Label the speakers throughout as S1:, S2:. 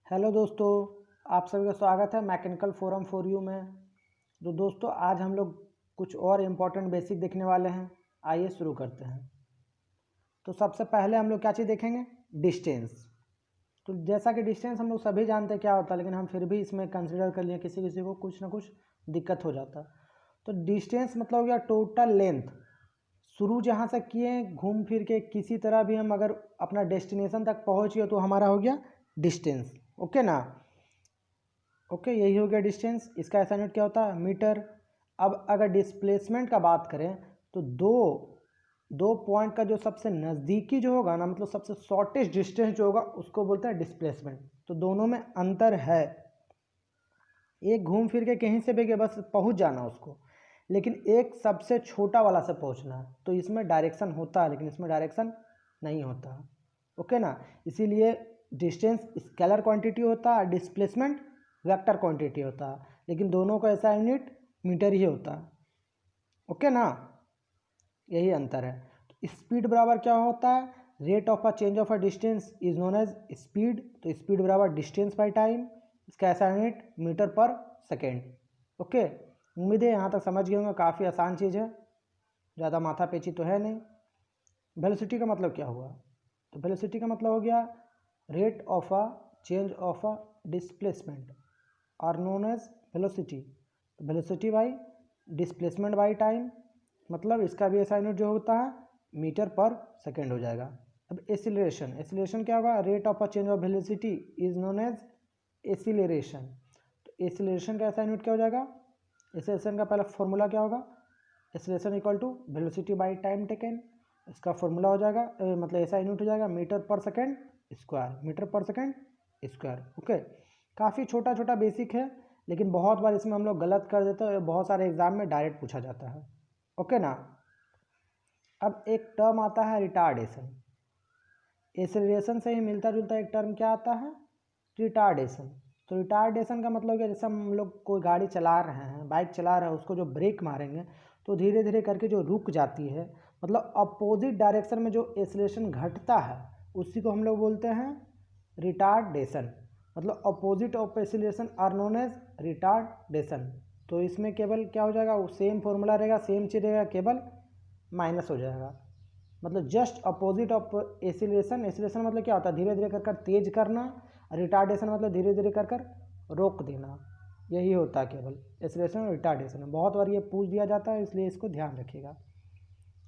S1: Hello दोस्तों, आप सभी का स्वागत है मैकेनिकल फोरम फॉर यू में। तो दोस्तों आज हम लोग कुछ और इम्पोर्टेंट बेसिक देखने वाले हैं। आइए शुरू करते हैं। तो सबसे पहले हम लोग क्या चीज़ देखेंगे? डिस्टेंस। तो जैसा कि डिस्टेंस हम लोग सभी जानते हैं क्या होता है, लेकिन हम फिर भी इसमें कंसिडर कर लिए, किसी किसी को कुछ ना कुछ दिक्कत हो जाता है। तो डिस्टेंस मतलब हो गया टोटल लेंथ। शुरू जहाँ से किए घूम फिर के किसी तरह भी हम अगर अपना डेस्टिनेशन तक पहुँचे तो हमारा हो गया डिस्टेंस। ओके ना? ओके, यही हो गया डिस्टेंस। इसका ऐसा यूनिट क्या होता है? मीटर। अब अगर डिस्प्लेसमेंट का बात करें तो दो पॉइंट का जो सबसे नज़दीकी जो होगा ना, मतलब सबसे शॉर्टेस्ट डिस्टेंस जो होगा उसको बोलते हैं डिस्प्लेसमेंट। तो दोनों में अंतर है। एक घूम फिर के कहीं से भी बस पहुंच जाना उसको, लेकिन एक सबसे छोटा वाला से पहुंचना है। तो इसमें डायरेक्शन होता है, लेकिन इसमें डायरेक्शन नहीं होता। ओके ना? इसीलिए डिस्टेंस स्केलर क्वांटिटी होता है, डिस्प्लेसमेंट वेक्टर क्वांटिटी होता है, लेकिन दोनों का ऐसा यूनिट मीटर ही होता है। ओके ना? यही अंतर है। तो स्पीड बराबर क्या होता है? Rate of a change of a distance is known as speed. तो स्पीड बराबर डिस्टेंस बाई टाइम। इसका ऐसा unit metre per second. Okay, उम्मीद है यहाँ तक समझ गए होंगे। काफ़ी आसान चीज़ है, ज़्यादा माथा पेची तो है नहीं। वेलोसिटी का मतलब क्या हुआ? तो वेलोसिटी का मतलब हो गया rate of a change of a displacement are known as velocity. Velocity by displacement by time, मतलब इसका भी ऐसा यूनिट जो होता है मीटर पर सेकेंड हो जाएगा। अब एसिलेशन क्या होगा? Rate of a change of velocity is known as acceleration. तो एसिलेशन का ऐसा यूनिट क्या हो जाएगा? एसिलेशन का पहला फॉर्मूला क्या होगा? Acceleration equal to velocity by time taken. इसका फॉर्मूला हो जाएगा मतलब ऐसा यूनिट हो जाएगा metre per second square. Metre per second square. Okay, काफ़ी छोटा छोटा बेसिक है, लेकिन बहुत बार इसमें हम लोग गलत कर देते हैं। बहुत सारे एग्जाम में डायरेक्ट पूछा जाता है। ओके ना? अब एक टर्म आता है रिटार्डेशन। एसिलेशन से ही मिलता जुलता एक टर्म क्या आता है? रिटार्डेशन। तो रिटार्डेशन का मतलब क्या? जैसे हम लोग कोई गाड़ी चला रहे हैं, बाइक चला रहे हैं, उसको जो ब्रेक मारेंगे तो धीरे धीरे करके जो रुक जाती है, मतलब अपोजिट डायरेक्शन में जो एसिलेशन घटता है उसी को हम लोग बोलते हैं रिटार्डेशन। मतलब opposite of acceleration are known as retardation. तो इसमें केवल क्या हो जाएगा? वो सेम फॉर्मूला रहेगा, सेम चीज रहेगा, केवल माइनस हो जाएगा। मतलब just opposite of acceleration. Acceleration मतलब क्या होता है? धीरे धीरे कर तेज करना। रिटार्डेशन मतलब धीरे धीरे कर रोक देना। यही होता है केवल एसिलेशन और रिटार्डेशन। बहुत बार ये पूछ दिया जाता है, इसलिए इसको ध्यान रखिएगा।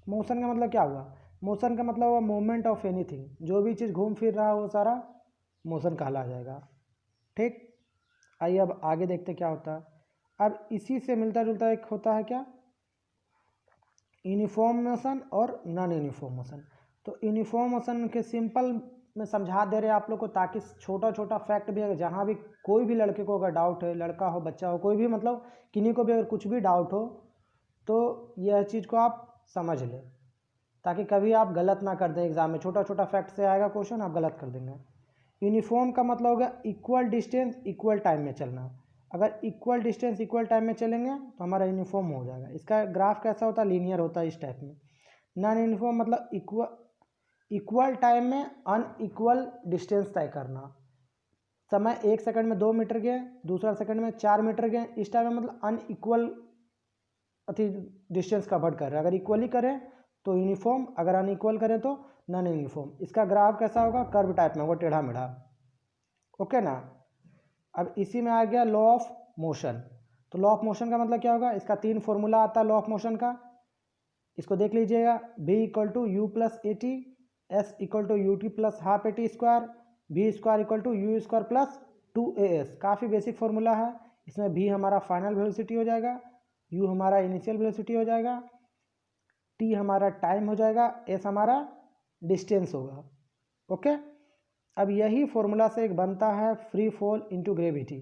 S1: मोशन का मतलब क्या हुआ? मोशन का मतलब हुआ मूवमेंट ऑफ एनीथिंग। जो भी चीज़ घूम फिर रहा है वो सारा मोशन कहला जाएगा। ठीक, आइए अब आगे देखते क्या होता है। अब इसी से मिलता जुलता एक होता है क्या? यूनिफॉर्म मोशन और नॉन यूनिफॉर्म मोशन। तो यूनिफॉर्म मोशन के सिंपल में समझा दे रहे हैं आप लोग को, ताकि छोटा छोटा फैक्ट भी, अगर जहाँ भी कोई भी लड़के को अगर डाउट है, लड़का हो बच्चा हो, कोई भी, मतलब किन्हीं को भी अगर कुछ भी डाउट हो तो यह चीज़ को आप समझ लें, ताकि कभी आप गलत ना कर दें एग्जाम में। छोटा छोटा फैक्ट से आएगा क्वेश्चन, आप गलत कर देंगे। यूनिफॉर्म का मतलब हो गया इक्वल डिस्टेंस इक्वल टाइम में चलना। अगर इक्वल डिस्टेंस इक्वल टाइम में चलेंगे तो हमारा यूनिफॉर्म हो जाएगा। इसका ग्राफ कैसा होता है? लीनियर होता है इस टाइप में। नॉन यूनिफॉर्म मतलब इक्वल टाइम में अनइक्वल डिस्टेंस तय करना। समय 1 सेकंड में 2 मीटर गए, दूसरा सेकंड में 4 मीटर गए, इस टाइम में मतलब अनइक्वल अति डिस्टेंस कवर कर रहे हैं। अगर इक्वली करें तो यूनिफॉर्म, अगर अनइक्वल करें तो नॉन यूनिफॉर्म। इसका ग्राफ कैसा होगा? कर्व टाइप में, वो टेढ़ा मेढ़ा। ओके ना? अब इसी में आ गया लॉ ऑफ मोशन। तो लॉ ऑफ मोशन का मतलब क्या होगा? इसका 3 फॉर्मूला आता है लॉ ऑफ मोशन का। इसको देख लीजिएगा। b equal to u plus a t, s equal to u t plus half a t square, b square equal to u square plus 2as। काफ़ी बेसिक फॉर्मूला है। इसमें b हमारा final velocity हो जाएगा, u हमारा initial velocity हो जाएगा, t हमारा टाइम हो जाएगा, s हमारा डिस्टेंस होगा। ओके, अब यही फॉर्मूला से एक बनता है फ्री फॉल इनटू ग्रेविटी।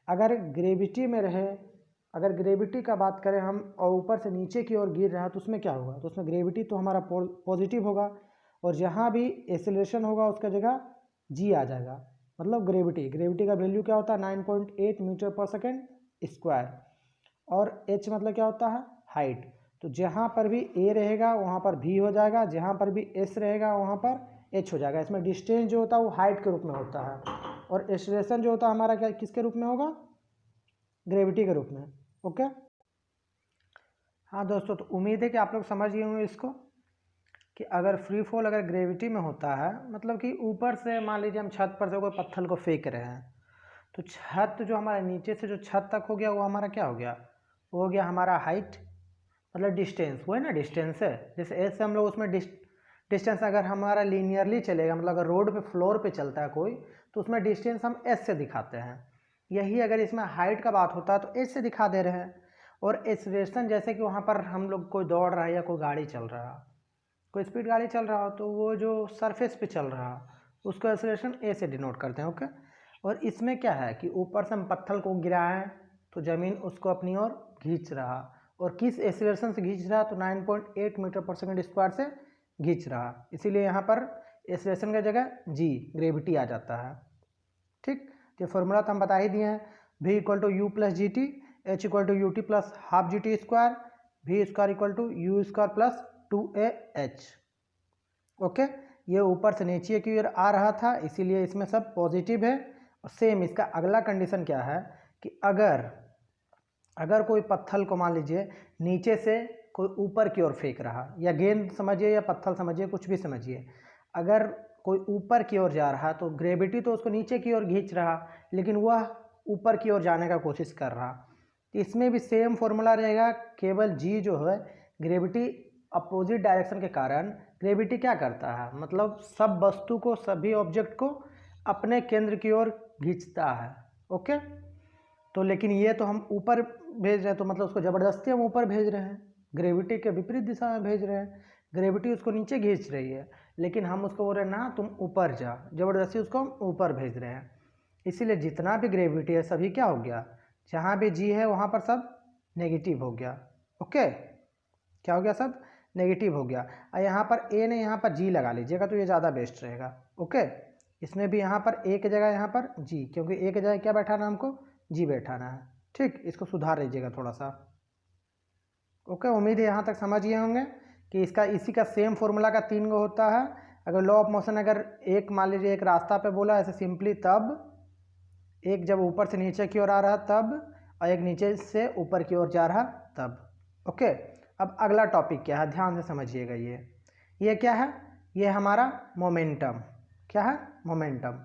S1: अगर ग्रेविटी में रहे, अगर ग्रेविटी का बात करें हम और ऊपर से नीचे की ओर गिर रहा है तो उसमें क्या होगा? तो उसमें ग्रेविटी तो हमारा पॉजिटिव होगा, और जहाँ भी एसिलेशन होगा उसका जगह जी आ जाएगा। मतलब ग्रेविटी का वैल्यू क्या होता है? 9.8 मीटर पर सेकेंड स्क्वायर। और h मतलब क्या होता है? हाइट। तो जहाँ पर भी a रहेगा वहाँ पर v हो जाएगा, जहाँ पर भी s रहेगा वहाँ पर h हो जाएगा। इसमें डिस्टेंस जो होता है वो हाइट के रूप में होता है। और एक्सेलरेशन जो होता है हमारा क्या किसके रूप में होगा, ग्रेविटी के रूप में। ओके हाँ दोस्तों, तो उम्मीद है कि आप लोग समझ गए होंगे इसको कि अगर फ्री फॉल अगर ग्रेविटी में होता है, मतलब कि ऊपर से मान लीजिए हम छत पर से कोई पत्थर को फेंक रहे हैं, तो छत जो हमारा नीचे से जो छत तक हो गया वो हमारा क्या हो गया, वो हो गया हमारा हाइट, मतलब डिस्टेंस, वो है ना डिस्टेंस है। जैसे एस से हम लोग उसमें डिस्टेंस अगर हमारा लीनियरली चलेगा, मतलब अगर रोड पे फ्लोर पे चलता है कोई, तो उसमें डिस्टेंस हम एस से दिखाते हैं। यही अगर इसमें हाइट का बात होता है तो एस से दिखा दे रहे हैं। और एक्सेलरेशन जैसे कि वहाँ पर हम लोग कोई दौड़ रहा है या कोई गाड़ी चल रहा, कोई स्पीड गाड़ी चल रहा हो, तो वो जो सरफेस पे चल रहा उसको एक्सेलरेशन ए से डिनोट करते हैं। ओके, और इसमें क्या है कि ऊपर से हम पत्थर को गिराएं तो ज़मीन उसको अपनी ओर खींच रहा, और किस एक्सेलरेशन से खींच रहा, तो 9.8 मीटर पर सेकंड स्क्वायर से खींच रहा। इसीलिए यहाँ पर एक्सेलरेशन की जगह जी ग्रेविटी आ जाता है। ठीक, तो फॉर्मूला तो हम बता ही दिए हैं, v equal to u plus g t, h equal to u t plus half g t square, v square equal to u square plus 2ah। Okay, ये ऊपर से नीचे की ओर आ रहा था, इसीलिए इसमें सब पॉजिटिव है। और सेम इसका अगला कंडीशन क्या है कि अगर कोई पत्थर को मान लीजिए नीचे से कोई ऊपर की ओर फेंक रहा, या गेंद समझिए या पत्थर समझिए, कुछ भी समझिए, अगर कोई ऊपर की ओर जा रहा तो ग्रेविटी तो उसको नीचे की ओर खींच रहा, लेकिन वह ऊपर की ओर जाने का कोशिश कर रहा। इसमें भी सेम फॉर्मूला रहेगा, केवल जी जो है ग्रेविटी अपोजिट डायरेक्शन के कारण ग्रेविटी क्या करता है, मतलब सब वस्तु को, सभी ऑब्जेक्ट को अपने केंद्र की ओर खींचता है। ओके, तो लेकिन ये तो हम ऊपर भेज रहे हैं, तो मतलब उसको ज़बरदस्ती हम ऊपर भेज रहे हैं, ग्रेविटी के विपरीत दिशा में भेज रहे हैं। ग्रेविटी उसको नीचे खींच रही है, लेकिन हम उसको बोल रहे हैं ना तुम ऊपर जा, ज़बरदस्ती उसको हम ऊपर भेज रहे हैं। इसीलिए जितना भी ग्रेविटी है सभी क्या हो गया, जहाँ भी जी है वहाँ पर सब नेगेटिव हो गया। ओके, क्या हो गया, सब नेगेटिव हो गया। और यहाँ पर ए ने यहाँ पर जी लगा लीजिएगा तो ये ज़्यादा बेस्ट रहेगा। ओके, इसमें भी यहाँ पर ए की जगह यहाँ पर जी, क्योंकि ए की जगह क्या बैठाना हमको, जी बैठाना है। ठीक, इसको सुधार लीजिएगा थोड़ा सा। ओके, उम्मीद है यहाँ तक समझ गए होंगे कि इसका इसी का सेम फॉर्मूला का 3 गो होता है। अगर लॉ ऑफ मोशन अगर एक मान लीजिए एक रास्ता पे बोला ऐसे सिंपली, तब एक जब ऊपर से नीचे की ओर आ रहा तब, और एक नीचे से ऊपर की ओर जा रहा तब। ओके, अब अगला टॉपिक क्या है, ध्यान से समझिएगा। ये क्या है, ये हमारा मोमेंटम। क्या है, मोमेंटम।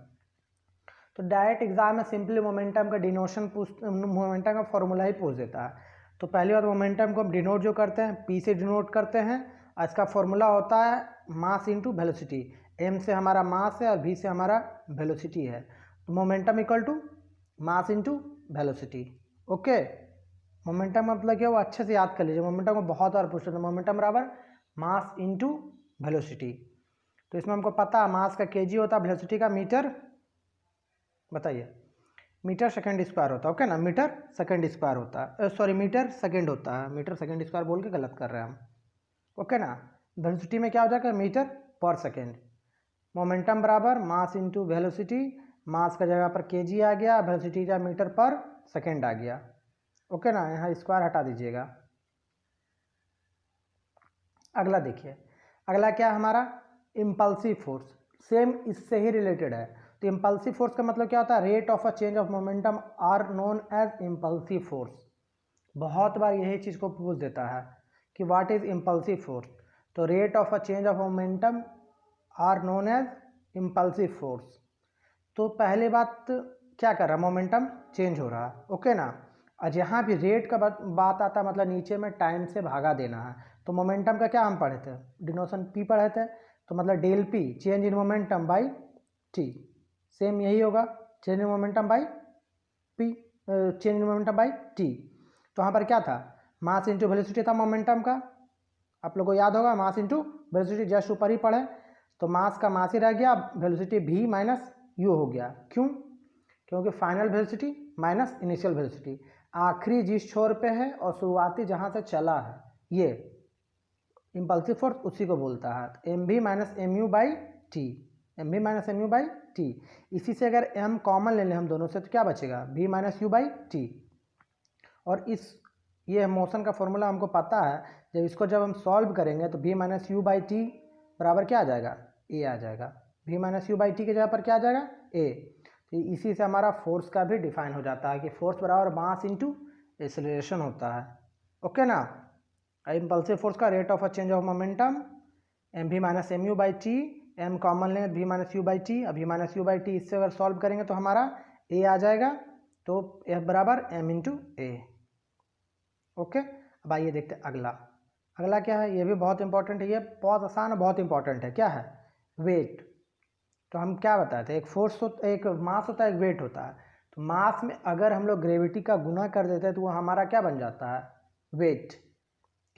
S1: तो डायरेक्ट एग्जाम में सिंपली मोमेंटम का डिनोशन मोमेंटम का फॉर्मूला ही पूछ देता है। तो पहली बार मोमेंटम को हम डिनोट जो करते हैं पी से डिनोट करते हैं, और इसका फॉर्मूला होता है मास इंटू वेलोसिटी। एम से हमारा मास है और वी से हमारा वेलोसिटी है। तो momentum equal to mass into velocity. Okay, momentum मतलब क्या, वो अच्छे से याद कर लीजिए, मोमेंटम को बहुत बार पूछते हैं। मोमेंटम बराबर मास इंटू वेलोसिटी। तो इसमें हमको पता है मास का केजी होता है, वेलोसिटी का मीटर, बताइए, मीटर सेकंड स्क्वायर होता है। ओके ना, मीटर सेकंड स्क्वायर होता है, सॉरी मीटर सेकंड होता है, मीटर सेकंड स्क्वायर बोल के गलत कर रहे हैं हम। ओके ना, वेलोसिटी में क्या हो जाएगा, मीटर पर सेकंड। मोमेंटम बराबर मास इंटू वेलोसिटी, मास का जगह पर केजी आ गया, वेलोसिटी का मीटर पर सेकंड आ गया। ओके ना, यहाँ स्क्वायर हटा दीजिएगा। अगला देखिए, अगला क्या है हमारा, इम्पल्सिव फोर्स। सेम इससे ही रिलेटेड है। तो इम्पल्सिव फोर्स का मतलब क्या होता है, rate of a change of momentum are known as impulsive force. बहुत बार यही चीज़ को पूछ देता है कि व्हाट इज इम्पल्सिव फोर्स। तो rate of a change of momentum are known as impulsive force. तो पहले बात क्या कर रहा है, मोमेंटम चेंज हो रहा है। ओके ना, और यहाँ भी रेट का बात आता है, मतलब नीचे में टाइम से भागा देना है। तो मोमेंटम का क्या हम पढ़े थे, डिनोशन पी पढ़े थे, तो मतलब del p change in momentum by t. Same यही होगा, change in momentum by p, change in momentum by t. तो यहाँ पर क्या था, मास इंटू वेलोसिटी था मोमेंटम का, आप लोग को याद होगा, मास इंटू वेलोसिटी जस्ट ऊपर ही पढ़े। तो मास का मास ही रह गया, वेलोसिटी भी माइनस यू हो गया। क्यों, क्योंकि final velocity minus initial velocity, आखिरी जिस छोर पे है और शुरुआती जहाँ से चला है, ये इम्पल्सिव फोर्स उसी को बोलता है। तो एम भी minus M U by T, M भी minus M U by T. इसी से अगर एम कॉमन ले लें हम दोनों से तो क्या बचेगा, v minus you by t. और ये मोशन का फॉर्मूला हमको पता है, जब हम सॉल्व करेंगे तो v minus you by t बराबर क्या आ जाएगा, ए आ जाएगा। V minus you by t की जगह पर क्या आ जाएगा, ए। तो इसी से हमारा फोर्स का भी डिफाइन हो जाता है कि फोर्स बराबर मास इंटू एक्सेलरेशन होता है। ओके ना। इम्पल्सिव फोर्स का rate of change of momentum M V minus M U by T, M common लें V minus you by T, अब V minus you by T इससे अगर solve करेंगे तो हमारा ए आ जाएगा, तो एफ बराबर एम इंटू ए। ओके, अब आइए देखते हैं अगला। अगला क्या है, ये भी बहुत इंपॉर्टेंट है, ये बहुत आसान और बहुत इंपॉर्टेंट है। क्या है, वेट। तो हम क्या बताए थे, एक फोर्स होता, एक मास होता है, एक वेट होता है। तो मास में अगर हम लोग ग्रेविटी का गुना कर देते हैं तो वो हमारा क्या बन जाता है, वेट।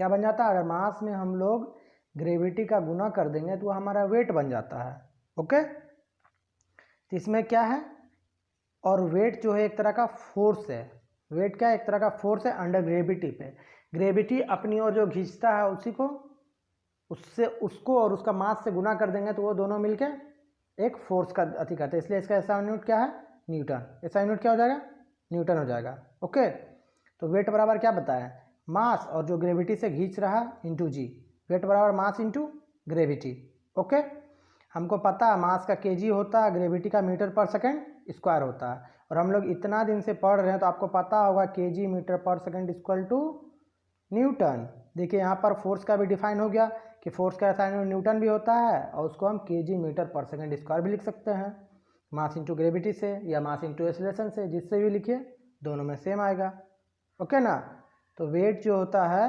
S1: क्या बन जाता है, अगर मास में हम लोग ग्रेविटी का गुना कर देंगे तो वो हमारा वेट बन जाता है। ओके, तो इसमें क्या है, और वेट जो है एक तरह का फोर्स है। वेट क्या है, एक तरह का फोर्स है अंडर ग्रेविटी पे। ग्रेविटी अपनी ओर जो खींचता है उसी को, उससे उसको और उसका मास से गुना कर देंगे तो वो दोनों मिलके एक फोर्स का अति करते हैं। इसलिए इसका ऐसा यूनिट क्या है, न्यूटन। ऐसा यूनिट क्या हो जाएगा, न्यूटन हो जाएगा। ओके, तो वेट बराबर क्या बताया, मास और जो ग्रेविटी से खींच रहा इंटू जी। वेट बराबर मास इंटू ग्रेविटी। ओके, हमको पता है मास का केजी होता है, ग्रेविटी का मीटर पर सेकंड स्क्वायर होता है। और हम लोग इतना दिन से पढ़ रहे हैं तो आपको पता होगा केजी मीटर पर सेकंड इक्वल टू न्यूटन। देखिए यहाँ पर फोर्स का भी डिफाइन हो गया कि फोर्स का ऐसा न्यूटन भी होता है और उसको हम केजी मीटर पर सेकंड स्क्वायर भी लिख सकते हैं, मास इंटू ग्रेविटी से या मास इंटू एक्सेलरेशन से, जिससे भी लिखिए दोनों में सेम आएगा। ओके ना। तो वेट जो होता है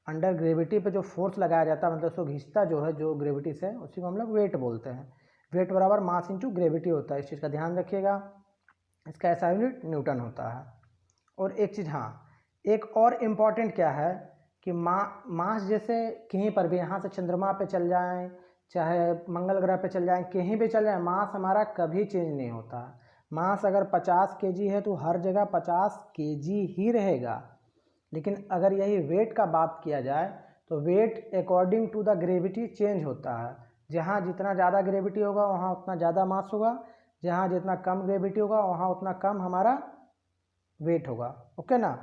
S1: अंडर ग्रेविटी पे जो फोर्स लगाया जाता है, मतलब उसको घिसता जो है जो ग्रेविटी से, उसी को हम लोग वेट बोलते हैं। वेट बराबर मास इंटू ग्रेविटी होता है, इस चीज़ का ध्यान रखिएगा। इसका ऐसा यूनिट न्यूटन होता है। और एक चीज़, हाँ एक और इम्पॉर्टेंट क्या है कि मास जैसे कहीं पर भी, यहाँ से चंद्रमा पे चल जाएं, चाहे मंगल ग्रह पे चल जाएं, कहीं भी चल जाएं, मास हमारा कभी चेंज नहीं होता। मास अगर 50 केजी है तो हर जगह 50 केजी ही रहेगा। लेकिन अगर यही वेट का बात किया जाए तो weight according to the gravity change होता है। जहाँ जितना ज़्यादा ग्रेविटी होगा वहाँ उतना ज़्यादा मास होगा, जहाँ जितना कम ग्रेविटी होगा वहाँ उतना कम हमारा वेट होगा। ओके ना।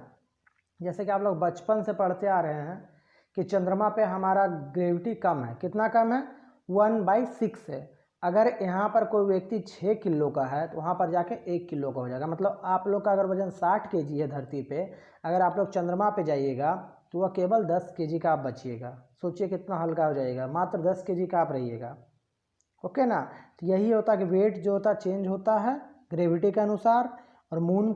S1: जैसे कि आप लोग बचपन से पढ़ते आ रहे हैं कि चंद्रमा पे हमारा ग्रेविटी कम है, कितना कम है, 1/6 है। अगर यहाँ पर कोई व्यक्ति 6 किलो का है तो वहाँ पर जाके 1 किलो का हो जाएगा। मतलब आप लोग का अगर वजन 60 केजी है धरती पे, अगर आप लोग चंद्रमा पे जाइएगा तो वह केवल 10 केजी का आप बचिएगा। सोचिए कितना हल्का हो जाएगा, मात्र 10 केजी का आप रहिएगा। ओके ना। तो यही होता है कि वेट जो होता है चेंज होता है ग्रेविटी के अनुसार। और मून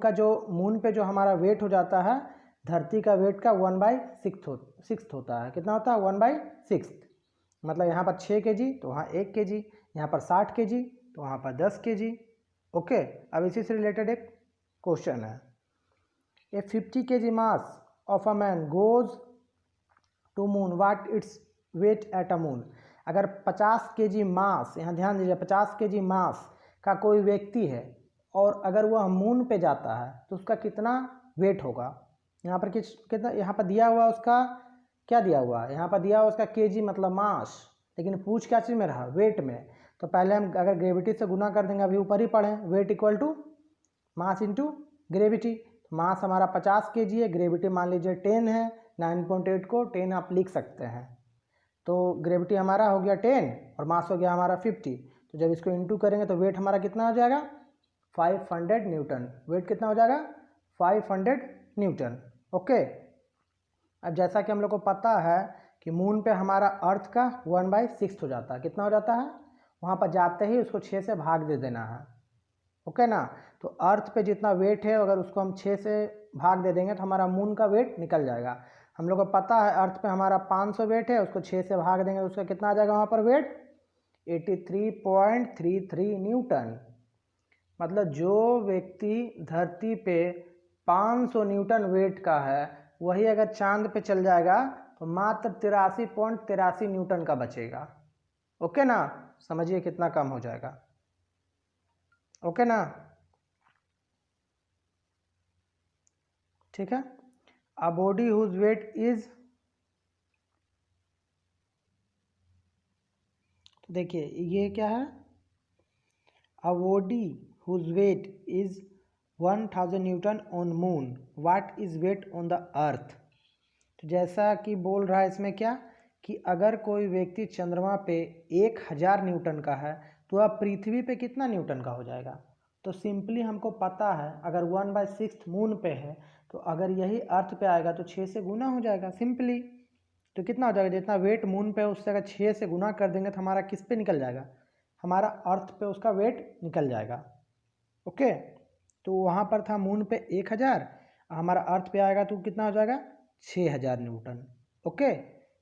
S1: पे जो हमारा वेट हो जाता है धरती का वेट का 1/6 होता है। कितना होता है, 1/6। मतलब यहाँ पर 6 केजी तो वहाँ 1 केजी, यहाँ पर 60 केजी तो वहाँ पर 10 केजी। ओके, अब इसी से रिलेटेड एक क्वेश्चन है, a 50 kg mass of a man goes to moon, what its weight at a moon. अगर 50 kg मास, यहाँ ध्यान दीजिए, 50 kg मास का कोई व्यक्ति है और अगर वह मून पे जाता है तो उसका कितना वेट होगा। यहाँ पर कितना, यहाँ पर दिया हुआ उसका क्या दिया हुआ है, यहाँ पर दिया हुआ उसका केजी मतलब मास, लेकिन पूछ क्या चीज़ में रहा, वेट में। तो पहले हम अगर ग्रेविटी से गुना कर देंगे, अभी ऊपर ही पढ़े, weight equal to mass into gravity. Mass हमारा 50 केजी है, ग्रेविटी मान लीजिए 10 है, 9.8 को 10 आप लिख सकते हैं। तो ग्रेविटी हमारा हो गया 10 और मास हो गया हमारा 50। तो जब इसको इंटू करेंगे तो वेट हमारा कितना हो जाएगा, 500 न्यूटन। वेट कितना हो जाएगा, 500 न्यूटन। ओके, अब जैसा कि हम लोग को पता है कि मून पे हमारा अर्थ का 1/6 हो जाता है। कितना हो जाता है, वहाँ पर जाते ही उसको 6 से भाग दे देना है। ओके ना। तो अर्थ पे जितना वेट है अगर उसको हम 6 से भाग दे देंगे तो हमारा मून का वेट निकल जाएगा। हम लोग को पता है अर्थ पे हमारा 500 वेट है, उसको 6 से भाग देंगे तो उसका कितना आ जाएगा वहाँ पर वेट, 83.33 न्यूटन। मतलब जो व्यक्ति धरती पे 500 न्यूटन वेट का है वही अगर चांद पे चल जाएगा तो मात्र 83.83 न्यूटन का बचेगा। ओके ना, समझिए कितना कम हो जाएगा। ओके ना, ठीक है। A body whose weight is, तो देखिए ये क्या है, a body whose weight is 1000 newton on moon, what is weight on the earth. तो जैसा कि बोल रहा है इसमें क्या कि अगर कोई व्यक्ति चंद्रमा पे 1000 न्यूटन का है तो वह पृथ्वी पे कितना न्यूटन का हो जाएगा। तो सिंपली हमको पता है अगर 1/6 मून पे है तो अगर यही अर्थ पे आएगा तो 6 से गुना हो जाएगा सिंपली। तो कितना हो जाएगा, जितना वेट मून पे है उससे अगर 6 से गुना कर देंगे तो हमारा किस पे निकल जाएगा, हमारा अर्थ पे उसका वेट निकल जाएगा। ओके, तो वहाँ पर था मून पे 1000, हमारा अर्थ पे आएगा तो कितना हो जाएगा 6000 न्यूटन। ओके,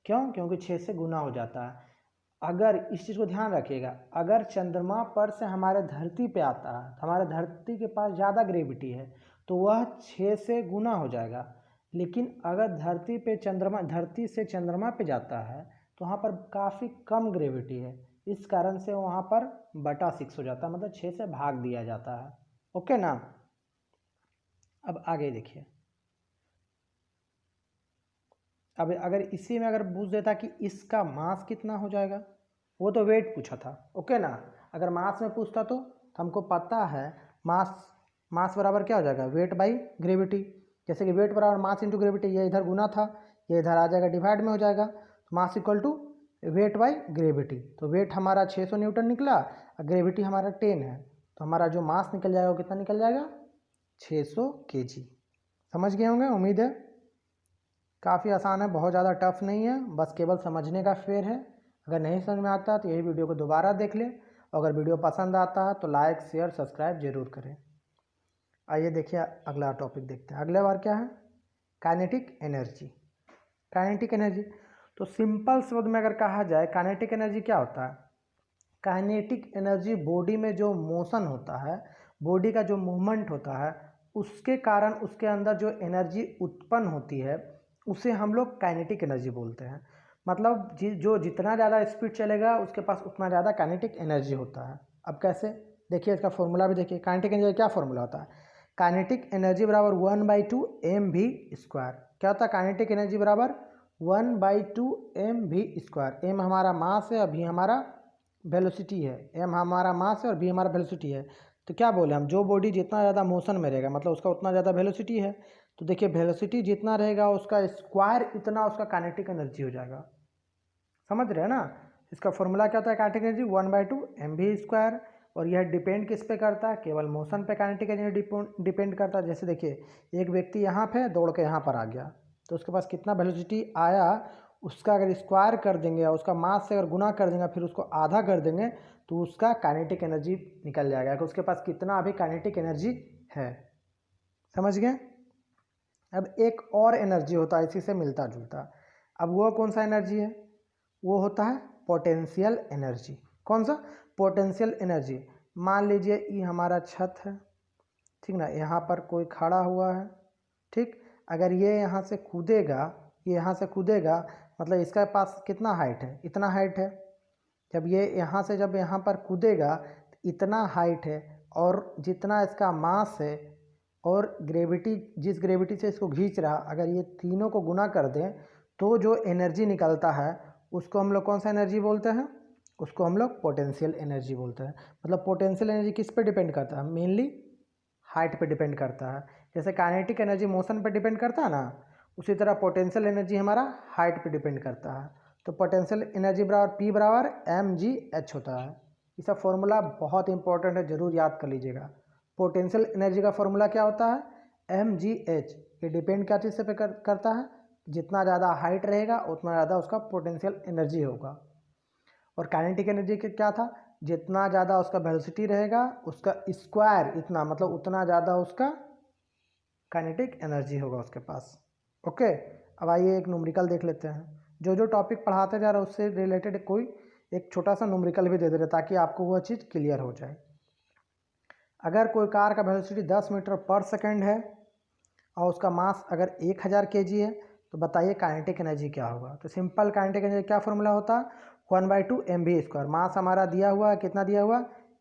S1: क्यों, क्योंकि 6 से गुना हो जाता है। अगर इस चीज़ को ध्यान रखिएगा, अगर चंद्रमा पर से हमारे धरती पे आता है तो हमारे धरती के पास ज़्यादा ग्रेविटी है तो वह 6 से गुना हो जाएगा। लेकिन अगर धरती से चंद्रमा पे जाता है तो वहाँ पर काफ़ी कम ग्रेविटी है, इस कारण से वहाँ पर बटा 6 हो जाता है, मतलब 6 से भाग दिया जाता है। ओके ना। अब आगे देखिए, अब अगर इसी में अगर पूछ देता कि इसका मास कितना हो जाएगा, वो तो वेट पूछा था। ओके ना, अगर मास में पूछता तो हमको पता है मास बराबर क्या हो जाएगा, वेट बाई ग्रेविटी। जैसे कि वेट बराबर मास इंटू ग्रेविटी, ये इधर गुना था, ये इधर आ जाएगा डिवाइड में हो जाएगा, तो mass equal to weight by gravity. तो वेट हमारा 600 न्यूटन निकला और ग्रेविटी हमारा 10 है, तो हमारा जो मास निकल जाएगा वो कितना निकल जाएगा, 600 kg। समझ गए होंगे, उम्मीद है। काफ़ी आसान है, बहुत ज़्यादा टफ नहीं है, बस केवल समझने का फेर है। अगर नहीं समझ में आता तो यही वीडियो को दोबारा देख लें, और अगर वीडियो पसंद आता है तो लाइक शेयर सब्सक्राइब जरूर करें। आइए देखिए अगला टॉपिक देखते हैं। अगला बार क्या है, काइनेटिक एनर्जी। काइनेटिक एनर्जी, तो सिंपल शब्द में अगर कहा जाए काइनेटिक एनर्जी क्या होता है, काइनेटिक एनर्जी बॉडी में जो मोशन होता है, बॉडी का जो मूवमेंट होता है, उसके कारण उसके अंदर जो एनर्जी उत्पन्न होती है उसे हम लोग काइनेटिक एनर्जी बोलते हैं। मतलब जो जितना ज़्यादा स्पीड चलेगा उसके पास उतना ज़्यादा काइनेटिक एनर्जी होता है। अब कैसे, देखिए इसका फॉर्मूला भी देखिए। काइनेटिक एनर्जी क्या फॉर्मूला होता है, काइनेटिक एनर्जी बराबर 1/2 mv²। क्या होता है, काइनेटिक एनर्जी बराबर 1/2 mv²। एम हमारा मास है, अभी हमारा वेलोसिटी है। एम हमारा मास है और बी हमारा वेलोसिटी है। तो क्या बोले हम, जो बॉडी जितना ज़्यादा मोशन में रहेगा मतलब उसका उतना ज़्यादा वेलोसिटी है। तो देखिए वेलोसिटी जितना रहेगा उसका स्क्वायर इतना उसका काइनेटिक एनर्जी हो जाएगा। समझ रहे हैं ना। इसका फॉर्मूला क्या होता है, काइनेटिक एनर्जी 1/2 mv²। और यह डिपेंड किस पे करता है, केवल मोशन पे काइनेटिक एनर्जी डिपेंड करता है। जैसे देखिए एक व्यक्ति यहाँ पे दौड़ के यहाँ पर आ गया तो उसके पास कितना वेलोसिटी आया, उसका अगर स्क्वायर कर देंगे और उसका मास से अगर गुना कर देंगे फिर उसको आधा कर देंगे तो उसका काइनेटिक एनर्जी निकल जाएगा कि उसके पास कितना अभी काइनेटिक एनर्जी है। समझ गए। अब एक और एनर्जी होता है इसी से मिलता जुलता, अब वो कौन सा एनर्जी है, वो होता है पोटेंशियल एनर्जी। कौन सा, पोटेंशियल एनर्जी। मान लीजिए ये हमारा छत है, ठीक ना, यहाँ पर कोई खड़ा हुआ है, ठीक। अगर ये यहाँ से कूदेगा, ये यहाँ से कूदेगा मतलब इसका पास कितना हाइट है, इतना हाइट है। जब ये यहाँ से जब यहाँ पर कूदेगा तो इतना हाइट है, और जितना इसका मास है और ग्रेविटी, जिस ग्रेविटी से इसको खींच रहा, अगर ये तीनों को गुना कर दें तो जो एनर्जी निकलता है उसको हम लोग कौन सा एनर्जी बोलते हैं, उसको हम लोग पोटेंशियल एनर्जी बोलते हैं। मतलब पोटेंशियल एनर्जी किस पे डिपेंड करता है, मेनली हाइट पे डिपेंड करता है। जैसे काइनेटिक एनर्जी मोशन पे डिपेंड करता है ना, उसी तरह पोटेंशियल एनर्जी हमारा हाइट पे डिपेंड करता है। तो पोटेंशियल एनर्जी बराबर P बराबर mgh होता है। इसका फॉर्मूला बहुत इंपॉर्टेंट है, जरूर याद कर लीजिएगा। पोटेंशियल एनर्जी का फॉर्मूला क्या होता है, mgh। ये डिपेंड क्या चीज़ से पे करता है, जितना ज़्यादा हाइट रहेगा उतना ज़्यादा उसका पोटेंशियल एनर्जी होगा। और काइनेटिक एनर्जी के क्या था, जितना ज़्यादा उसका वेलोसिटी रहेगा उसका स्क्वायर इतना, मतलब उतना ज़्यादा उसका काइनेटिक एनर्जी होगा उसके पास। ओके, अब आइए एक न्यूमेरिकल देख लेते हैं। जो जो टॉपिक पढ़ाते जा रहे हैं उससे रिलेटेड कोई एक छोटा सा न्यूमेरिकल भी दे दे रहे ताकि आपको वह चीज़ क्लियर हो जाए। अगर कोई कार का वेलोसिटी 10 मीटर पर सेकेंड है और उसका मास अगर 1000 kg है तो बताइए काइनेटिक एनर्जी क्या होगा। तो सिंपल काइनेटिक एनर्जी क्या फॉर्मूला होता है, 1/2 mv²। मास हमारा दिया हुआ है, कितना दिया हुआ,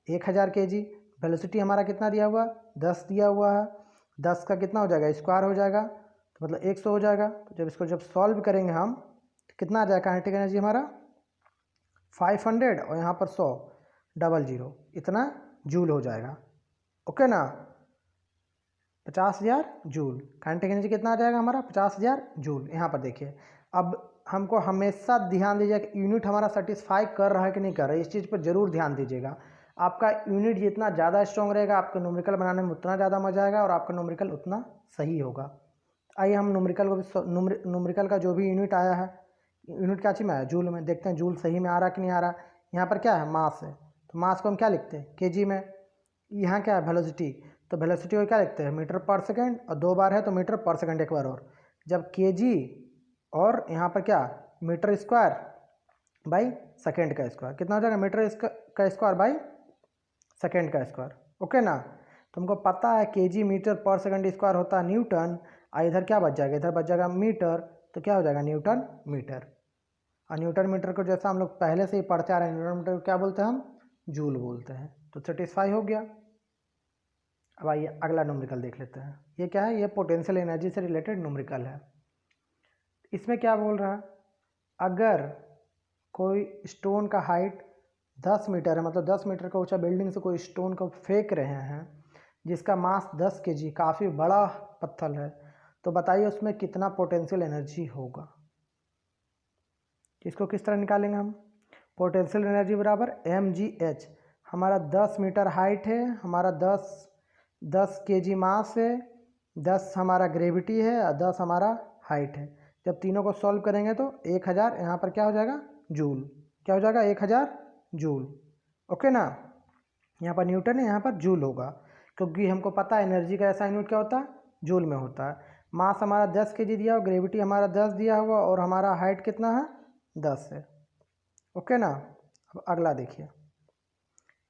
S1: 1000 kg। वेलोसिटी हमारा कितना दिया हुआ, 10 दिया हुआ है। 10 का कितना हो जाएगा, स्क्वायर हो जाएगा तो मतलब 100 हो जाएगा। तो जब इसको सॉल्व करेंगे हम तो कितना आ जाएगा काइनेटिक एनर्जी हमारा 500 और यहाँ पर 100 00 इतना जूल हो जाएगा। ओके ना, 50,000 जूल। काइनेटिक एनर्जी कितना आ जाएगा हमारा 50,000 जूल। यहाँ पर देखिए, अब हमको हमेशा ध्यान दीजिएगा कि यूनिट हमारा सेटिस्फाई कर रहा है कि नहीं कर रहा है, इस चीज़ पर जरूर ध्यान दीजिएगा। आपका यूनिट जितना ज़्यादा स्ट्रॉन्ग रहेगा आपके न्यूमेरिकल बनाने में उतना ज़्यादा मजा आएगा और आपका न्यूमेरिकल उतना सही होगा। आइए हम न्यूमेरिकल को भी न्यूमेरिकल का जो भी यूनिट आया है, यूनिट क्या चीज़ में आया, जूल में, देखते हैं जूल सही में आ रहा कि नहीं आ रहा। यहाँ पर क्या है, मास है, तो मास को हम क्या लिखते हैं, केजी में। यहाँ क्या है, वेलोसिटी, तो वेलोसिटी को क्या लिखते हैं, मीटर पर सेकेंड, और 2 बार है तो मीटर पर सेकेंड एक बार और। जब केजी और यहाँ पर क्या, मीटर स्क्वायर बाई सेकेंड का स्क्वायर, कितना हो जाएगा, मीटर का स्क्वायर बाई सेकेंड का स्क्वायर। ओके ना, तुमको पता है केजी मीटर पर सेकंड स्क्वायर होता है न्यूटन, और इधर क्या बच जाएगा, इधर बच जाएगा मीटर, तो क्या हो जाएगा न्यूटन मीटर। और न्यूटन मीटर को जैसा हम लोग पहले से ही पढ़ते आ रहे हैं, न्यूटन मीटर को क्या बोलते हैं हम, जूल बोलते हैं। तो सेटिस्फाई हो गया। अब आइए अगला न्यूमेरिकल देख लेते हैं। ये क्या है, ये पोटेंशियल एनर्जी से रिलेटेड न्यूमेरिकल है। इसमें क्या बोल रहा है, अगर कोई स्टोन का हाइट 10 मीटर है, मतलब 10 मीटर का ऊंचा बिल्डिंग से कोई स्टोन को फेंक रहे हैं जिसका मास 10 केजी, काफ़ी बड़ा पत्थर है, तो बताइए उसमें कितना पोटेंशियल एनर्जी होगा। इसको किस तरह निकालेंगे हम, पोटेंशियल एनर्जी बराबर mgh, हमारा 10 मीटर हाइट है, हमारा 10 केजी मास है, 10 हमारा ग्रेविटी है और 10 हमारा हाइट है। जब तीनों को सॉल्व करेंगे तो 1000 यहाँ पर क्या हो जाएगा, जूल, क्या हो जाएगा 1000 जूल। ओके ना, यहाँ पर न्यूटन है, यहाँ पर जूल होगा, क्योंकि हमको पता है एनर्जी का ऐसा यूनिट क्या होता है, जूल में होता है। मास हमारा 10 केजी दिया हुआ, ग्रेविटी हमारा 10 दिया हुआ, और हमारा हाइट कितना है, 10 है। ओके ना, अब अगला देखिए,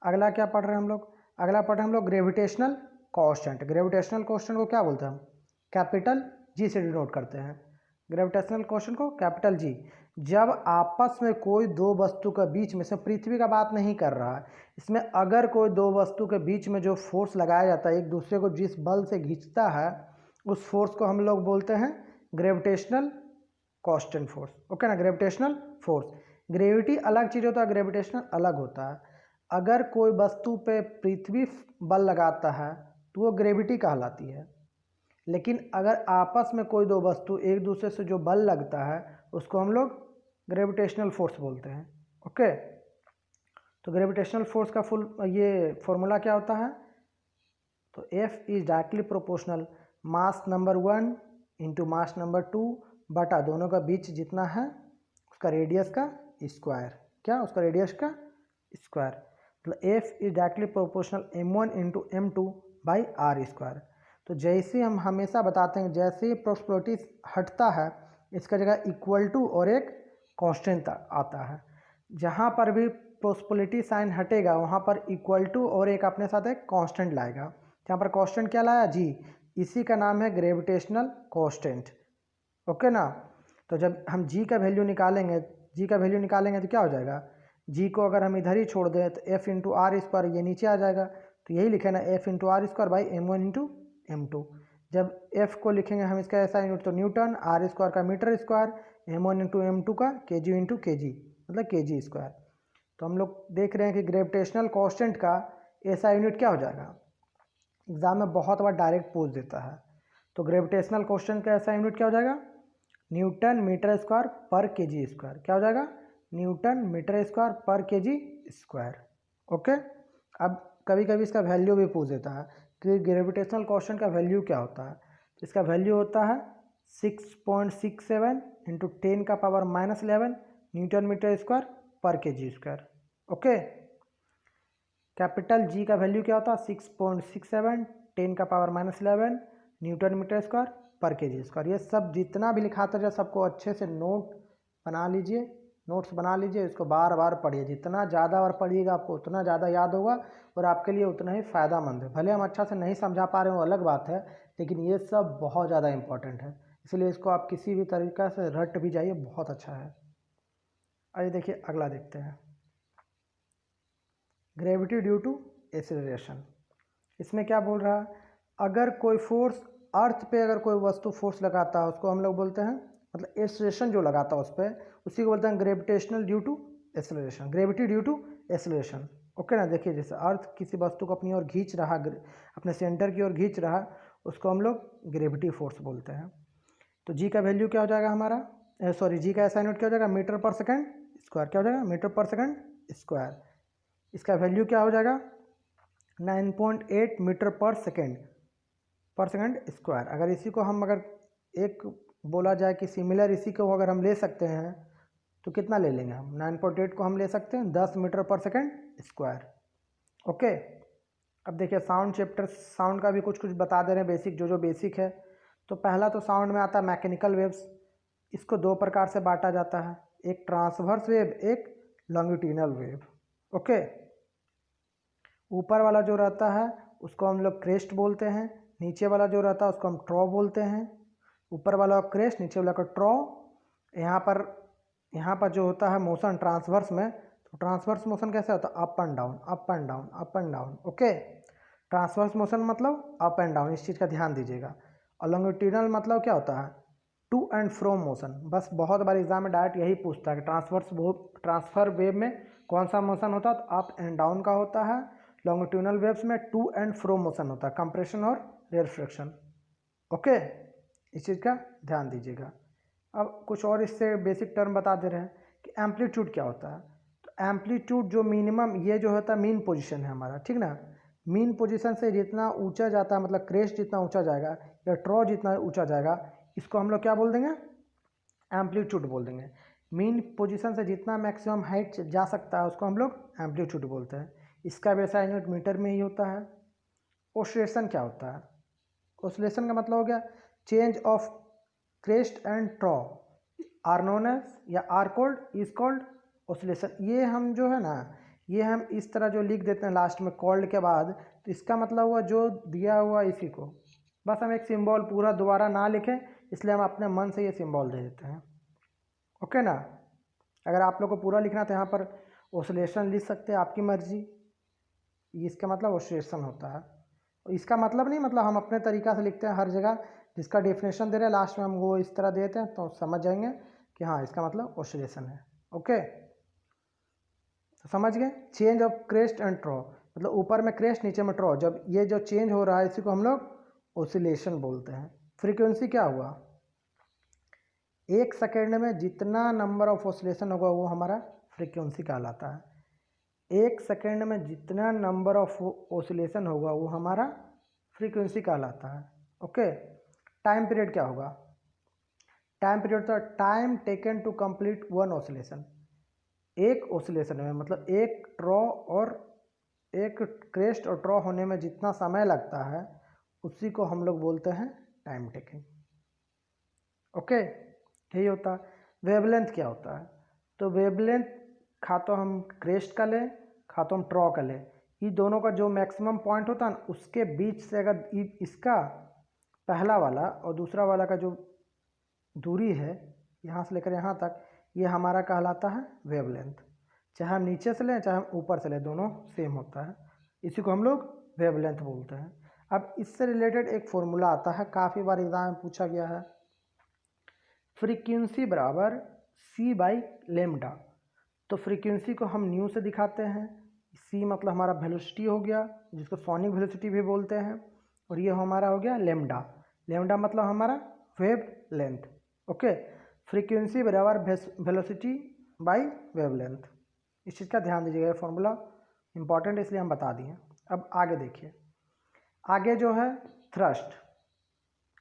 S1: अगला क्या पढ़ रहे हैं हम लोग, अगला पढ़ रहे हैं हम लोग ग्रेविटेशनल कांस्टेंट। ग्रेविटेशनल कांस्टेंट को क्या बोलते हैं हम, कैपिटल जी से डिनोट करते हैं। ग्रेविटेशनल कांस्टेंट को कैपिटल जी। जब आपस में कोई दो वस्तु के बीच में, से पृथ्वी का बात नहीं कर रहा है, इसमें अगर कोई दो वस्तु के बीच में जो फोर्स लगाया जाता है, एक दूसरे को जिस बल से खींचता है, उस फोर्स को हम लोग बोलते हैं ग्रेविटेशनल कांस्टेंट फोर्स। ओके ना, ग्रेविटेशनल फोर्स। ग्रेविटी अलग चीज़ होता है, ग्रेविटेशनल अलग होता है। अगर कोई वस्तु पे पृथ्वी बल लगाता है तो वो ग्रेविटी कहलाती है, लेकिन अगर आपस में कोई दो वस्तु एक दूसरे से जो बल लगता है उसको हम लोग ग्रेविटेशनल फोर्स बोलते हैं। ओके, तो ग्रेविटेशनल फोर्स का फुल ये फॉर्मूला क्या होता है, तो F is directly proportional mass number 1 into mass number 2 बटा दोनों का बीच जितना है उसका रेडियस का स्क्वायर, क्या उसका रेडियस का स्क्वायर, मतलब F is directly proportional m1 into m2 by r square. तो जैसे हम हमेशा बताते हैं, जैसे ही प्रोबेबिलिटी हटता है इसका जगह इक्वल टू और एक कांस्टेंट आता है। जहाँ पर भी प्रोबेबिलिटी साइन हटेगा वहाँ पर इक्वल टू और एक अपने साथ एक कांस्टेंट लाएगा। यहाँ पर कांस्टेंट क्या लाया, जी, इसी का नाम है ग्रेविटेशनल कांस्टेंट। ओके ना, तो जब हम जी का वैल्यू निकालेंगे, जी का वैल्यू निकालेंगे तो क्या हो जाएगा, जी को अगर हम इधर ही छोड़ दें तो एफ इंटू आर स्क्वायर, ये नीचे आ जाएगा, तो यही लिखे ना f into r square by m1 into m2। जब f को लिखेंगे हम इसका ऐसा यूनिट, तो न्यूटन, आर स्क्वायर का metre square, m1 into m2 का kg इंटू kg, मतलब kg स्क्वायर। तो हम लोग देख रहे हैं कि ग्रेविटेशनल कांस्टेंट का ऐसा यूनिट क्या हो जाएगा, एग्जाम में बहुत बार डायरेक्ट पूछ देता है। तो ग्रेविटेशनल कांस्टेंट का ऐसा यूनिट क्या हो जाएगा, न्यूटन मीटर स्क्वायर पर kg स्क्वायर, क्या हो जाएगा, न्यूटन मीटर स्क्वायर पर kg स्क्वायर। ओके, अब कभी कभी इसका वैल्यू भी पूछ देता है कि ग्रेविटेशनल कांस्टेंट का वैल्यू क्या होता है, तो इसका वैल्यू होता है 6.67 इंटू 10 का पावर -11 न्यूटन मीटर स्क्वायर पर kg square. Okay, capital G का वैल्यू क्या होता है, 6.67 10 का पावर -11 न्यूटन मीटर स्क्वायर पर kg स्क्वायर। ये सब जितना भी लिखाता है सबको अच्छे से नोट बना लीजिए, नोट्स बना लीजिए, इसको बार बार पढ़िए। जितना ज़्यादा बार पढ़िएगा आपको उतना ज़्यादा याद होगा और आपके लिए उतना ही फ़ायदामंद है। भले हम अच्छा से नहीं समझा पा रहे हो अलग बात है, लेकिन ये सब बहुत ज़्यादा इंपॉर्टेंट है, इसलिए इसको आप किसी भी तरीक़ा से रट भी जाइए, बहुत अच्छा है। आइए देखिए अगला देखते हैं, ग्रेविटी ड्यू टू एक्सेलरेशन। इसमें क्या बोल रहा है, अगर कोई फोर्स अर्थ पे अगर कोई वस्तु फोर्स लगाता है उसको हम लोग बोलते हैं, मतलब एक्सेलरेशन जो लगाता है उस पर, उसी को बोलते हैं gravitational due to acceleration, gravity due to acceleration. Okay ना, देखिए जैसे अर्थ किसी वस्तु को अपनी ओर खींच रहा, अपने सेंटर की ओर खींच रहा, उसको हम लोग ग्रेविटी फोर्स बोलते हैं। तो जी का वैल्यू क्या हो जाएगा हमारा, सॉरी जी का ऐसा यूनिट क्या हो जाएगा, मीटर पर सेकेंड स्क्वायर, क्या हो जाएगा, मीटर पर सेकेंड स्क्वायर। इसका वैल्यू क्या हो जाएगा 9.8 मीटर पर सेकेंड स्क्वायर। अगर इसी को हम अगर एक बोला जाए कि सिमिलर इसी को अगर हम ले सकते हैं तो कितना ले लेंगे हम 9.8 को हम ले सकते हैं 10 metre per second square. Okay, अब देखिए साउंड चैप्टर, साउंड का भी कुछ कुछ बता दे रहे हैं बेसिक, जो बेसिक है। तो पहला तो साउंड में आता है मैकेनिकल वेव्स। इसको दो प्रकार से बांटा जाता है, एक ट्रांसवर्स वेव, एक लॉन्गिट्यूडिनल वेव। ओके, ऊपर वाला जो रहता है उसको हम लोग क्रेस्ट बोलते हैं, नीचे वाला जो रहता है उसको हम ट्रॉ बोलते हैं। ऊपर वाला क्रेस्ट, नीचे वाला का ट्रॉ। यहाँ पर जो होता है मोशन ट्रांसवर्स में, तो ट्रांसवर्स मोशन कैसे होता है up and down, up and down, up and down. Okay, transverse motion मतलब अप एंड डाउन, इस चीज़ का ध्यान दीजिएगा। और लॉन्गिट्यूडिनल मतलब क्या होता है टू एंड फ्रो मोशन। बस बहुत बार एग्जाम में डायरेक्ट यही पूछता है कि ट्रांसफर वेव में कौन सा मोशन होता है, तो अप एंड डाउन का होता है। लॉन्गिट्यूडिनल वेव्स में टू एंड फ्रो मोशन होता है, कंप्रेशन और रेफ्रिक्शन। ओके, इस चीज़ का ध्यान दीजिएगा। अब कुछ और इससे बेसिक टर्म बता दे रहे हैं कि एम्पलीट्यूड क्या होता है। तो एम्पलीट्यूड जो मिनिमम, ये जो होता है मीन पोजीशन है हमारा, ठीक ना। मीन पोजीशन से जितना ऊंचा जाता है, मतलब क्रेस्ट जितना ऊंचा जाएगा या ट्रॉ जितना ऊंचा जाएगा, इसको हम लोग क्या बोल देंगे एम्पलीट्यूड बोल देंगे। मीन पोजीशन से जितना मैक्सिमम हाइट जा सकता है उसको हम लोग एम्पलीट्यूड बोलते हैं। इसका वैसा यूनिट मीटर में ही होता है। ओसिलेशन क्या होता है, ओसिलेशन का मतलब हो गया change of crest and trough are known as या are called is called oscillation. ये हम जो है ना, ये हम इस तरह जो लिख देते हैं लास्ट में कॉल्ड के बाद, तो इसका मतलब हुआ जो दिया हुआ इसी को, बस हम एक सिंबल पूरा दोबारा ना लिखें, इसलिए हम अपने मन से ये सिंबल दे देते हैं। ओके ना। अगर आप लोग को पूरा लिखना तो यहाँ पर ओसिलेशन लिख सकते हैं, आपकी मर्जी। इसका मतलब ओसिलेशन होता है। इसका मतलब नहीं, मतलब हम अपने तरीक़ा से लिखते हैं हर जगह, जिसका डेफिनेशन दे रहे हैं लास्ट में हम वो इस तरह देते हैं, तो समझ जाएंगे कि हाँ इसका मतलब ओसिलेशन है। ओके, तो समझ गए। चेंज ऑफ क्रेस्ट एंड ट्रॉ, मतलब ऊपर में क्रेस्ट नीचे में ट्रॉ, जब ये जो चेंज हो रहा है इसी को हम लोग ओसिलेशन बोलते हैं। फ्रीक्वेंसी क्या हुआ, एक सेकेंड में जितना नंबर ऑफ ओसिलेशन होगा वो हमारा फ्रीक्वेंसी कहलाता है। एक सेकेंड में जितना नंबर ऑफ ओसिलेशन होगा वो हमारा फ्रीक्वेंसी कहलाता है। ओके, टाइम पीरियड क्या होगा, टाइम पीरियड तो time taken to complete one oscillation. एक ओसिलेशन में मतलब एक ट्रॉ और एक क्रेस्ट और ट्रॉ होने में जितना समय लगता है उसी को हम लोग बोलते हैं टाइम टेकिंग। ओके, यही होता है। वेवलेंथ क्या होता है, तो वेवलेंथ खा तो हम क्रेस्ट का लें, खा तो हम ट्रॉ का लें, ये दोनों का जो मैक्सिमम पॉइंट होता है ना, उसके बीच से अगर इसका पहला वाला और दूसरा वाला का जो दूरी है यहाँ से लेकर यहाँ तक, ये हमारा कहलाता है वेवलेंथ। चाहे हम नीचे से लें चाहे हम ऊपर से लें, दोनों सेम होता है, इसी को हम लोग वेवलेंथ बोलते हैं। अब इससे रिलेटेड एक फॉर्मूला आता है, काफ़ी बार एग्जाम में पूछा गया है, फ्रीक्वेंसी बराबर सी बाई लेमडा। तो फ्रीक्वेंसी को हम न्यू से दिखाते हैं, सी मतलब हमारा वेलोसिटी हो गया, जिसको सोनिक वेलोसिटी भी बोलते हैं, और ये हमारा हो गया लेमडा। लेमडा मतलब हमारा वेव लेंथ। ओके, फ्रीक्वेंसी बराबर वेलोसिटी बाई वेवलेंथ, इस चीज़ का ध्यान दीजिएगा, ये फॉर्मूला इंपॉर्टेंट है इसलिए हम बता दिए। अब आगे देखिए, आगे जो है थ्रस्ट,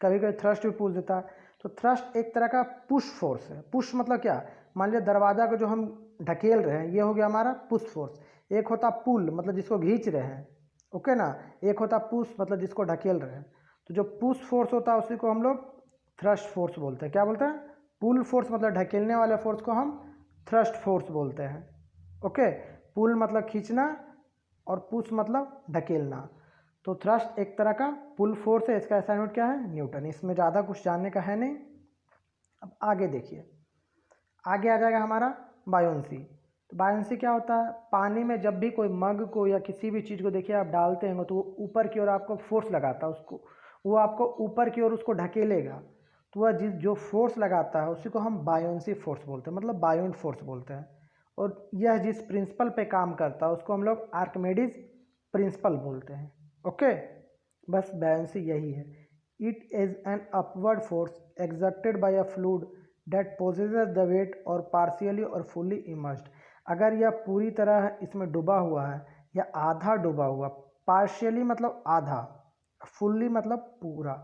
S1: कभी कभी थ्रस्ट भी पूछ देता है। तो थ्रस्ट एक तरह का पुश फोर्स है। पुश मतलब क्या, मान लिया दरवाज़ा को जो हम ढकेल रहे हैं, ये हो गया हमारा पुश फोर्स। एक होता पुल मतलब जिसको खींच रहे हैं, ओके ना, एक होता पुश मतलब जिसको ढकेल रहे हैं। तो जो पुश फोर्स होता है उसी को हम लोग थ्रस्ट फोर्स बोलते हैं। क्या बोलते हैं, पुल फोर्स मतलब ढकेलने वाले फोर्स को हम थ्रस्ट फोर्स बोलते हैं। ओके, पुल मतलब खींचना और पुश मतलब ढकेलना। तो थ्रस्ट एक तरह का पुल फोर्स है, इसका SI यूनिट क्या है न्यूटन। इसमें ज़्यादा कुछ जानने का है नहीं। अब आगे देखिए, आगे आ जाएगा हमारा बायोंसी। तो बायोंसी क्या होता है, पानी में जब भी कोई मग को या किसी भी चीज़ को देखिए आप डालते हैं तो वो ऊपर की ओर आपको फोर्स लगाता है, उसको वो आपको ऊपर की ओर उसको ढकेलेगा। तो वह जो फोर्स लगाता है उसी को हम बायोंसी फोर्स बोलते हैं, मतलब बायोंट फोर्स बोलते हैं। और यह जिस प्रिंसिपल पे काम करता है उसको हम लोग आर्किमिडीज प्रिंसिपल बोलते हैं। ओके, बस बायोंसी यही है। It is an upward force exerted by a fluid that possesses the weight or partially or fully immersed। अगर यह पूरी तरह इसमें डूबा हुआ है या आधा डूबा हुआ, पार्शियली मतलब आधा, फुल्ली मतलब पूरा,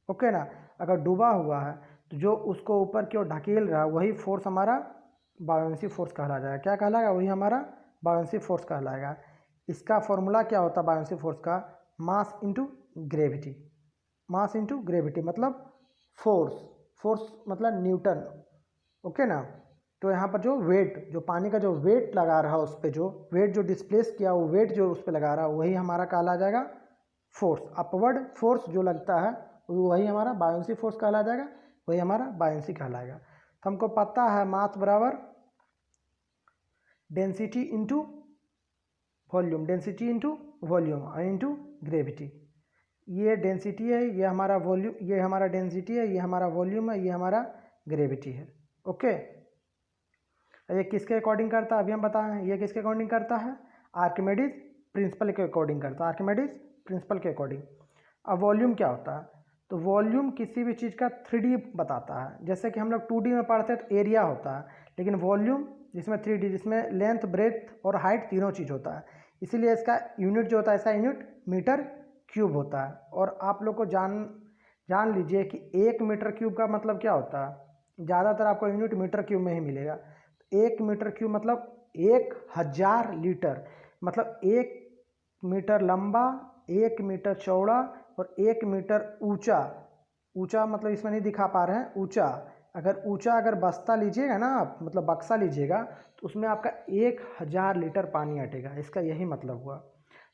S1: ओके ना। अगर डूबा हुआ है तो जो उसको ऊपर की ओर ढकेल रहा है वही फोर्स हमारा बायोंसी फोर्स कहला जाएगा। क्या कहलाएगा? वही हमारा बायोंसी फोर्स कहलाएगा। इसका फॉर्मूला क्या होता है बायोंसी फोर्स का? मास इंटू ग्रेविटी। मास इंटू ग्रेविटी मतलब फोर्स, फोर्स मतलब न्यूटन, ओके ना। तो यहाँ पर जो वेट, जो पानी का जो वेट लगा रहा है उस पर, जो वेट जो डिस्प्लेस किया वो वेट जो उस पर लगा रहा है वही हमारा कहला जाएगा फोर्स। अपवर्ड फोर्स जो लगता है वही हमारा बायोंसी फोर्स कहला जाएगा, वही हमारा बायोंसी कहलाएगा। तो हमको पता है मास बराबर density into volume, density into volume और इंटू ग्रेविटी। ये डेंसिटी है, ये हमारा वॉल्यूम, ये हमारा डेंसिटी है, ये हमारा वॉल्यूम है, ये हमारा ग्रेविटी है, ओके। ये किसके अकॉर्डिंग करता है अभी हम बताएं? ये किसके अकॉर्डिंग करता है? आर्किमिडीज प्रिंसिपल के अकॉर्डिंग करता है, आर्किमिडीज प्रिंसिपल के अकॉर्डिंग। अब वॉल्यूम क्या होता है? तो वॉल्यूम किसी भी चीज़ का 3D बताता है। जैसे कि हम लोग 2D में पढ़ते हैं तो एरिया होता है, लेकिन वॉल्यूम जिसमें 3D, जिसमें लेंथ, ब्रेथ और हाइट तीनों चीज़ होता है। इसीलिए इसका यूनिट जो होता है, इसका यूनिट मीटर क्यूब होता है। और आप लोग को जान लीजिए कि 1 मीटर क्यूब का मतलब क्या होता है। ज़्यादातर आपको यूनिट मीटर क्यूब में ही मिलेगा। 1 मीटर क्यूब मतलब 1000 लीटर, मतलब 1 मीटर लंबा, 1 मीटर चौड़ा और 1 मीटर ऊंचा। ऊंचा मतलब इसमें नहीं दिखा पा रहे हैं, ऊंचा। अगर बस्ता लीजिएगा ना आप, मतलब बक्सा लीजिएगा, तो उसमें आपका 1000 लीटर पानी अटेगा। इसका यही मतलब हुआ।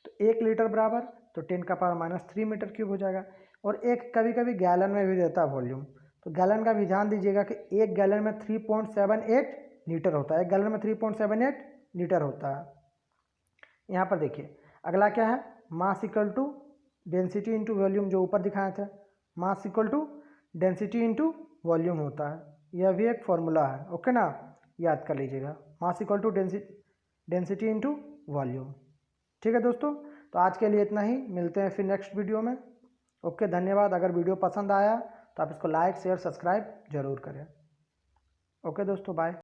S1: तो 1 लीटर बराबर तो 10⁻³ मीटर क्यूब हो जाएगा। और एक कभी कभी गैलन में भी देता है वॉल्यूम, तो गैलन का भी ध्यान दीजिएगा कि 1 गैलन में 3.78 लीटर होता है। 1 गैलन में 3.78 लीटर होता है। यहाँ पर देखिए अगला क्या है? Mass equal to density into volume, जो ऊपर दिखाए थे। Mass equal to density into volume होता है। यह भी एक फॉर्मूला है, ओके ना, याद कर लीजिएगा। Mass equal to density into volume. ठीक है दोस्तों, तो आज के लिए इतना ही। मिलते हैं फिर नेक्स्ट वीडियो में। ओके, धन्यवाद। अगर वीडियो पसंद आया तो आप इसको लाइक, शेयर, सब्सक्राइब जरूर करें। ओके दोस्तों, बाय।